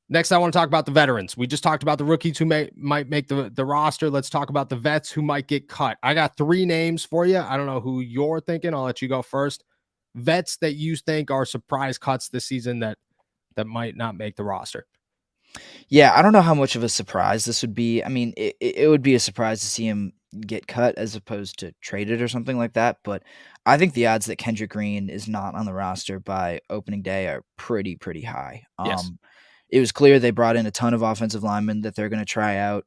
Next, I want to talk about the veterans. We just talked about the rookies who might make the roster. Let's talk about the vets who might get cut. I got 3 names for you. I don't know who you're thinking. I'll let you go first. Vets that you think are surprise cuts this season that might not make the roster. Yeah, I don't know how much of a surprise this would be. I mean, it would be a surprise to see him get cut as opposed to traded or something like that. But I think the odds that Kendrick Green is not on the roster by opening day are pretty high. Yes. It was clear they brought in a ton of offensive linemen that they're going to try out.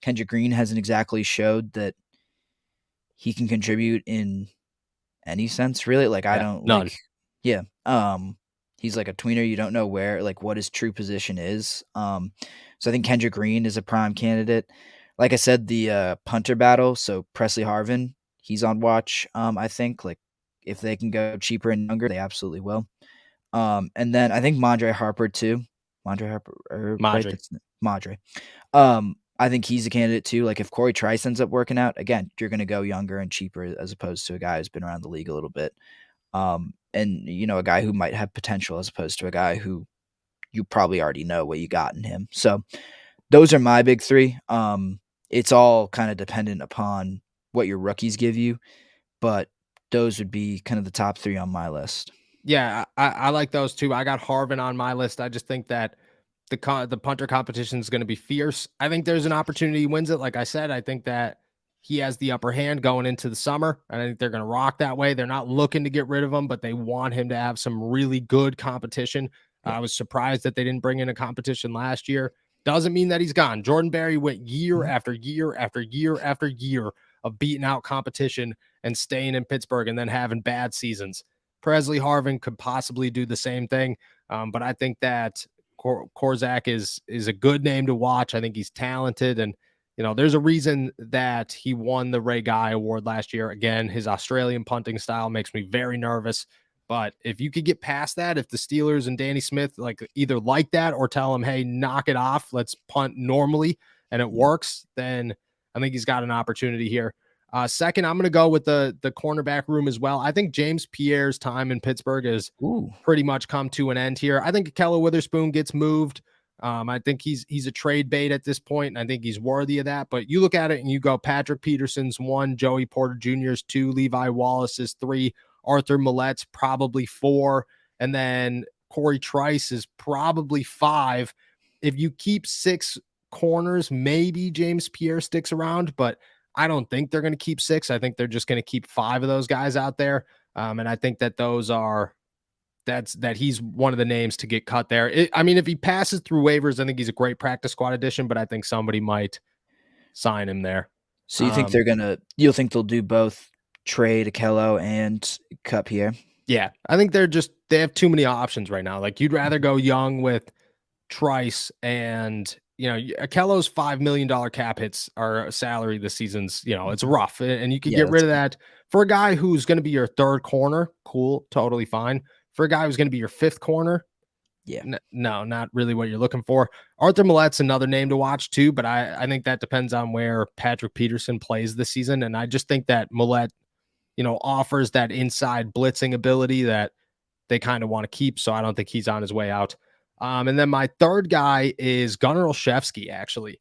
Kendrick Green hasn't exactly showed that he can contribute in any sense, really. Like I Yeah. don't None. like, yeah. He's like a tweener. You don't know where, like, what his true position is. So I think Kendrick Green is a prime candidate. Like I said, the punter battle. So Presley Harvin, he's on watch. I think like if they can go cheaper and younger, they absolutely will. And then I think Mondre Harper too. Mondre Harper, right? Madre. That's Mondre. I think he's a candidate too. Like if Corey Trice ends up working out, again, you're going to go younger and cheaper as opposed to a guy who's been around the league a little bit. And a guy who might have potential as opposed to a guy who you probably already know what you got in him. So those are my big three. It's all kind of dependent upon what your rookies give you, but those would be kind of the top three on my list. Yeah, I like those too. I got Harvin on my list. I just think that the punter competition is going to be fierce. I think there's an opportunity he wins it. Like I said, I think that he has the upper hand going into the summer. And I think they're going to rock that way. They're not looking to get rid of him, but they want him to have some really good competition. Yeah. I was surprised that they didn't bring in a competition last year. Doesn't mean that he's gone. Jordan Berry went year Mhm. after year after year after year of beating out competition and staying in Pittsburgh and then having bad seasons. Presley Harvin could possibly do the same thing. But I think that Korzak is a good name to watch. I think he's talented, and there's a reason that he won the Ray Guy Award last year. Again, his Australian punting style makes me very nervous. But if you could get past that, if the Steelers and Danny Smith either like that or tell him, "Hey, knock it off, let's punt normally," and it Yeah. works, then I think he's got an opportunity here. Second, I'm going to go with the cornerback room as well. I think James Pierre's time in Pittsburgh is Ooh. pretty much come to an end here. I think Ahkello Witherspoon gets moved. I think he's a trade bait at this point, and I think he's worthy of that. But you look at it and you go Patrick Peterson's 1, Joey Porter Jr.'s 2, Levi Wallace's 3, Arthur Millette's probably 4, and then Corey Trice is probably 5. If you keep 6 corners, maybe James Pierre sticks around, but I don't think they're going to keep 6. I think they're just going to keep 5 of those guys out there. And I think that he's one of the names to get cut there. I mean, if he passes through waivers, I think he's a great practice squad addition, but I think somebody might sign him there. So you'll think they'll do both trade Akello and cut Pierre? Yeah, I think they have too many options right now. Like you'd rather go young with Trice and Akello's $5 million cap hits our salary this season's, it's Mhm. rough. And you could Yeah, get rid that's of that for a guy who's going to be your third corner. Cool, totally fine. For a guy who's going to be your fifth corner, yeah. no, not really what you're looking for. Arthur Millette's another name to watch too, but I think that depends on where Patrick Peterson plays this season. And I just think that Millette, offers that inside blitzing ability that they kind of want to keep. So I don't think he's on his way out. And then my third guy is Gunnar Olszewski, actually.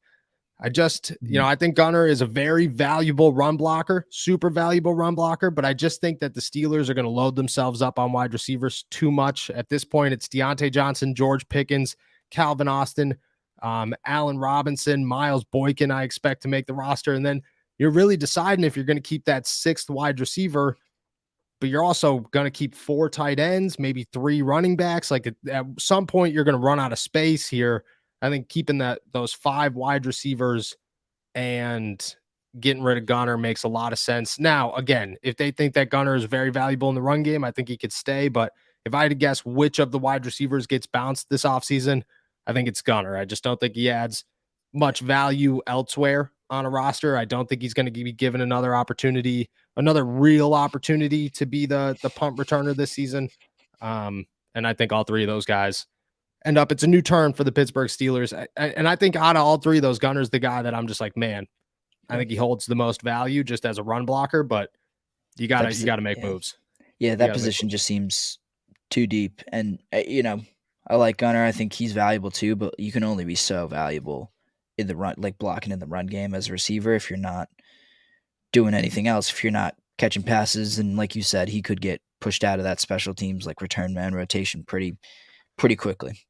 Mhm. I think Gunnar is a very valuable run blocker, super valuable run blocker, but I just think that the Steelers are going to load themselves up on wide receivers too much. At this point, it's Deontay Johnson, George Pickens, Calvin Austin, Allen Robinson, Miles Boykin, I expect to make the roster. And then you're really deciding if you're going to keep that 6th wide receiver, but you're also going to keep 4 tight ends, maybe 3 running backs. Like at some point, you're going to run out of space here. I think keeping those 5 wide receivers and getting rid of Gunner makes a lot of sense. Now, again, if they think that Gunner is very valuable in the run game, I think he could stay. But if I had to guess which of the wide receivers gets bounced this offseason, I think it's Gunner. I just don't think he adds much value elsewhere on a roster. I don't think he's going to be given another opportunity, another real opportunity to be the punt returner this season. And I think all 3 of those guys end up. It's a new turn for the Pittsburgh Steelers, and I think out of all 3 of those, Gunner's the guy that I'm just like, man, I Yeah. think he holds the most value just as a run blocker. But you That gotta you posi gotta make yeah. moves. Yeah, You that gotta make position moves. just seems too deep, and, I like Gunner. I think he's valuable too, but you can only be so valuable in the run, like blocking in the run game as a receiver if you're not doing anything else. If you're not catching passes, and like you said, he could get pushed out of that special teams like return man rotation pretty quickly.